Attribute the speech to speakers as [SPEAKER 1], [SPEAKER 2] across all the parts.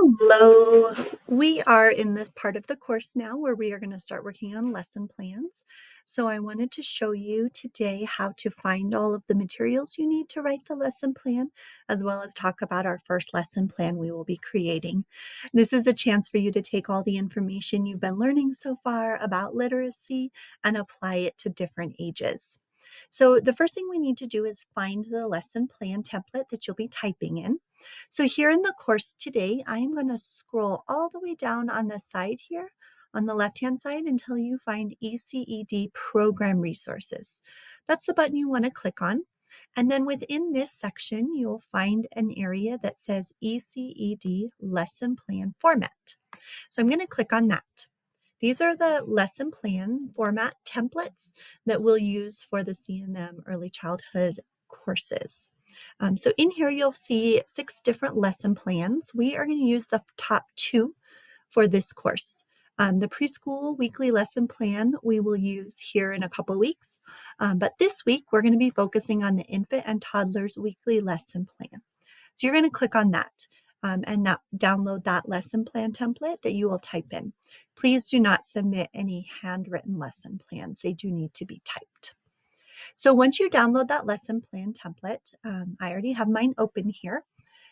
[SPEAKER 1] Hello. We are in this part of the course now where we are going to start working on lesson plans. So I wanted to show you today how to find all of the materials you need to write the lesson plan, as well as talk about our first lesson plan we will be creating. This is a chance for you to take all the information you've been learning so far about literacy and apply it to different ages. So the first thing we need to do is find the lesson plan template that you'll be typing in. So here in the course today, I am going to scroll all the way down on the side here, on the left-hand side, until you find ECED Program Resources. That's the button you want to click on. And then within this section, you'll find an area that says ECED Lesson Plan Format. So I'm going to click on that. These are the lesson plan format templates that we'll use for the CNM Early Childhood courses. So in here, you'll see 6 different lesson plans. We are going to use the top 2 for this course. The preschool weekly lesson plan we will use here in a couple weeks. But this week, we're going to be focusing on the infant and toddler's weekly lesson plan. So you're going to click on that and download that lesson plan template that you will type in. Please do not submit any handwritten lesson plans. They do need to be typed. So once you download that lesson plan template, I already have mine open here.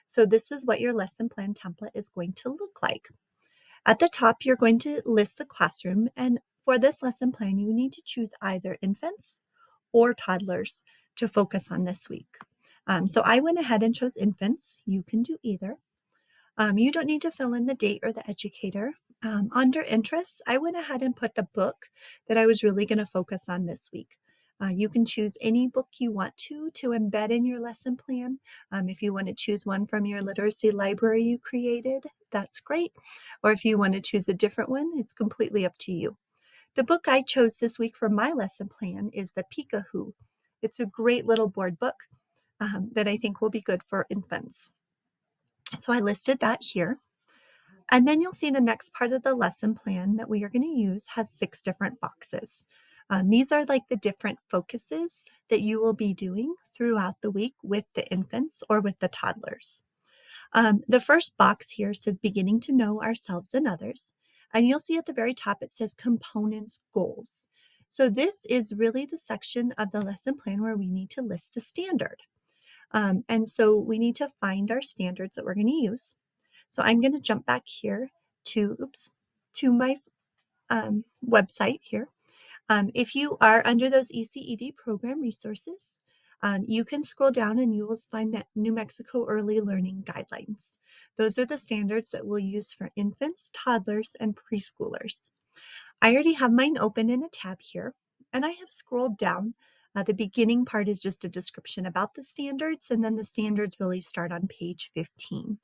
[SPEAKER 1] So this is what your lesson plan template is going to look like. At the top, you're going to list the classroom, and for this lesson plan, you need to choose either infants or toddlers to focus on this week. So I went ahead and chose infants. You can do either. You don't need to fill in the date or the educator. Under interests, I went ahead and put the book that I was really going to focus on this week. You can choose any book you want to embed in your lesson plan. If you want to choose one from your literacy library you created, that's great. Or if you want to choose a different one, it's completely up to you. The book I chose this week for my lesson plan is the Peek-a-Who. It's a great little board book that I think will be good for infants. So I listed that here. And then you'll see the next part of the lesson plan that we are going to use has 6 different boxes. These are like the different focuses that you will be doing throughout the week with the infants or with the toddlers. The first box here says beginning to know ourselves and others. And you'll see at the very top it says components goals. So this is really the section of the lesson plan where we need to list the standard. And so we need to find our standards that we're going to use. So I'm going to jump back here to my website here. If you are under those ECED program resources, you can scroll down and you will find that New Mexico Early Learning Guidelines. Those are the standards that we'll use for infants, toddlers, and preschoolers. I already have mine open in a tab here, and I have scrolled down. The beginning part is just a description about the standards, and then the standards really start on page 15.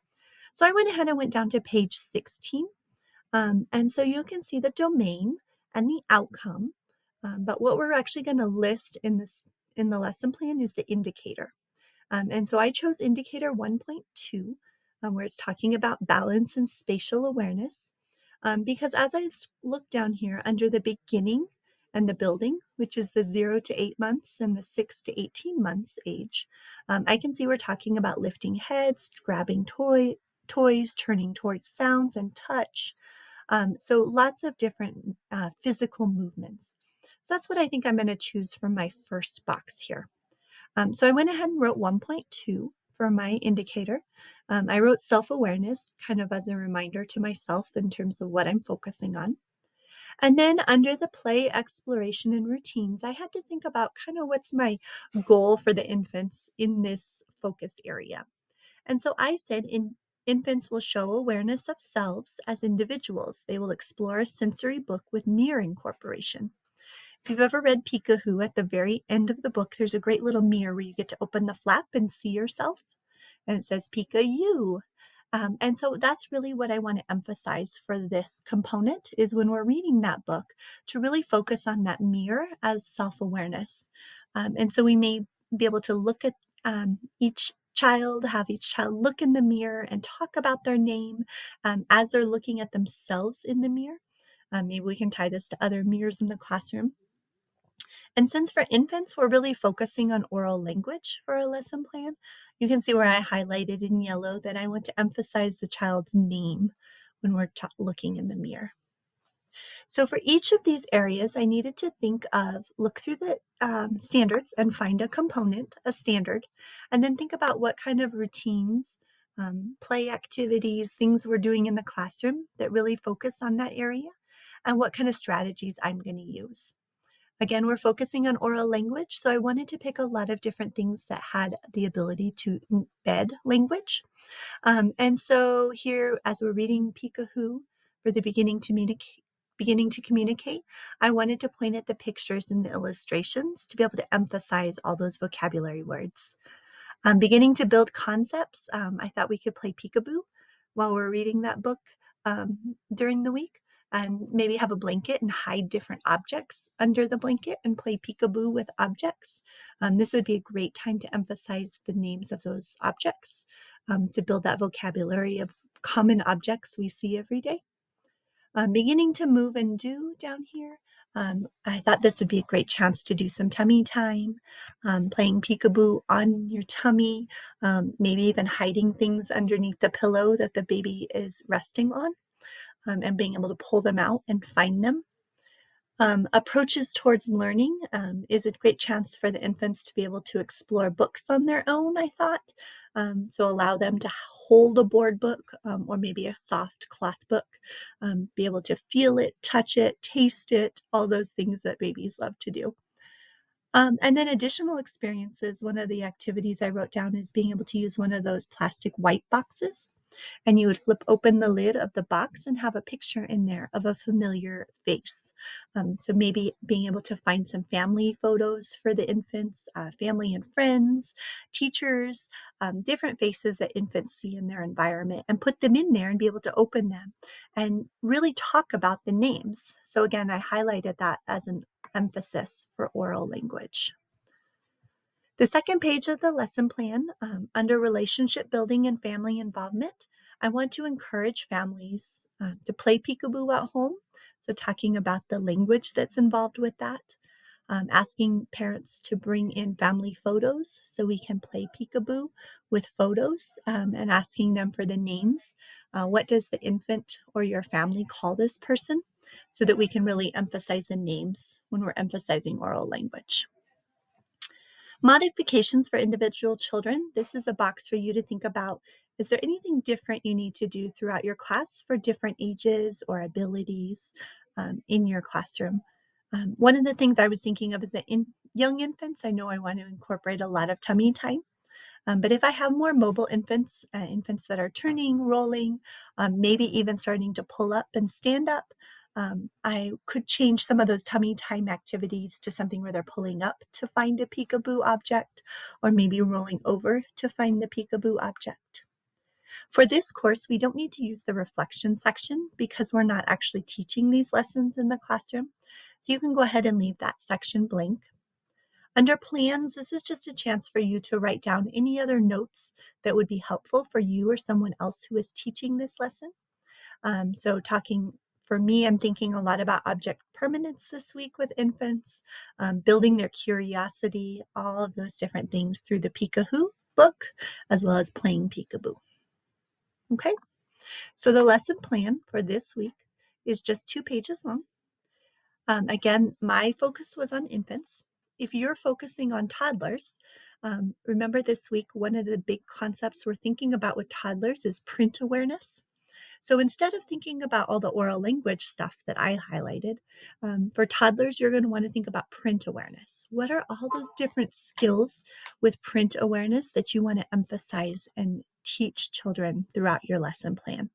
[SPEAKER 1] So I went ahead and went down to page 16. And so you can see the domain and the outcome. But what we're actually going to list in the lesson plan is the indicator. And so I chose indicator 1.2, where it's talking about balance and spatial awareness. Because as I look down here under the beginning and the building, which is the 0 to 8 months and the 6 to 18 months age, I can see we're talking about lifting heads, grabbing toys, turning towards sounds and touch. So lots of different physical movements. So that's what I think I'm going to choose for my first box here. So I went ahead and wrote 1.2 for my indicator. I wrote self-awareness kind of as a reminder to myself in terms of what I'm focusing on. And then under the play, exploration, and routines, I had to think about kind of what's my goal for the infants in this focus area. And so I said infants will show awareness of selves as individuals. They will explore a sensory book with mirror incorporation. If you've ever read Peek-a-Who, at the very end of the book, there's a great little mirror where you get to open the flap and see yourself. And it says Peek-a-You. And so that's really what I want to emphasize for this component is when we're reading that book to really focus on that mirror as self-awareness. And so we may be able to look at have each child look in the mirror and talk about their name as they're looking at themselves in the mirror. Maybe we can tie this to other mirrors in the classroom. And since for infants, we're really focusing on oral language for a lesson plan, You can see where I highlighted in yellow that I want to emphasize the child's name when we're looking in the mirror. So for each of these areas, I needed to look through the standards and find a component, a standard, and then think about what kind of routines, play activities, things we're doing in the classroom that really focus on that area, and what kind of strategies I'm going to use. Again, we're focusing on oral language, so I wanted to pick a lot of different things that had the ability to embed language. And so here, as we're reading Peek-a-Who for the beginning to communicate, I wanted to point at the pictures and the illustrations to be able to emphasize all those vocabulary words. Beginning to build concepts, I thought we could play peekaboo while we're reading that book during the week, and maybe have a blanket and hide different objects under the blanket and play peekaboo with objects. This would be a great time to emphasize the names of those objects, to build that vocabulary of common objects we see every day. Beginning to move and do down here. I thought this would be a great chance to do some tummy time, playing peekaboo on your tummy, maybe even hiding things underneath the pillow that the baby is resting on, and being able to pull them out and find them. Approaches towards learning is a great chance for the infants to be able to explore books on their own, I thought. So allow them to hold a board book, or maybe a soft cloth book, be able to feel it, touch it, taste it, all those things that babies love to do. And then additional experiences, one of the activities I wrote down is being able to use one of those plastic white boxes. And you would flip open the lid of the box and have a picture in there of a familiar face. So maybe being able to find some family photos for the infants, family and friends, teachers, different faces that infants see in their environment, and put them in there and be able to open them and really talk about the names. So again, I highlighted that as an emphasis for oral language. The second page of the lesson plan, under relationship building and family involvement, I want to encourage families to play peekaboo at home. So talking about the language that's involved with that, asking parents to bring in family photos so we can play peekaboo with photos, and asking them for the names. What does the infant or your family call this person? So that we can really emphasize the names when we're emphasizing oral language. Modifications for individual children. This is a box for you to think about. Is there anything different you need to do throughout your class for different ages or abilities in your classroom? One of the things I was thinking of is that in young infants, I know I want to incorporate a lot of tummy time. But if I have more mobile infants, infants that are turning, rolling, maybe even starting to pull up and stand up, I could change some of those tummy time activities to something where they're pulling up to find a peekaboo object, or maybe rolling over to find the peekaboo object. For this course, we don't need to use the reflection section because we're not actually teaching these lessons in the classroom. So you can go ahead and leave that section blank. Under plans, this is just a chance for you to write down any other notes that would be helpful for you or someone else who is teaching this lesson. So for me, I'm thinking a lot about object permanence this week with infants, building their curiosity, all of those different things through the Peek-a-Who book, as well as playing peekaboo. Okay, so the lesson plan for this week is just 2 pages long. Again, my focus was on infants. If you're focusing on toddlers, remember this week, one of the big concepts we're thinking about with toddlers is print awareness. So instead of thinking about all the oral language stuff that I highlighted, for toddlers, you're going to want to think about print awareness. What are all those different skills with print awareness that you want to emphasize and teach children throughout your lesson plan?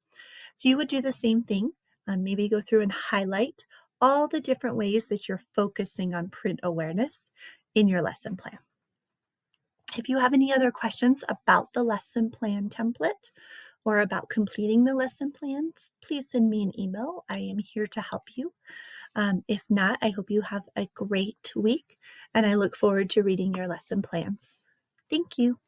[SPEAKER 1] So you would do the same thing. Maybe go through and highlight all the different ways that you're focusing on print awareness in your lesson plan. If you have any other questions about the lesson plan template or about completing the lesson plans, please send me an email. I am here to help you. If not, I hope you have a great week, and I look forward to reading your lesson plans. Thank you.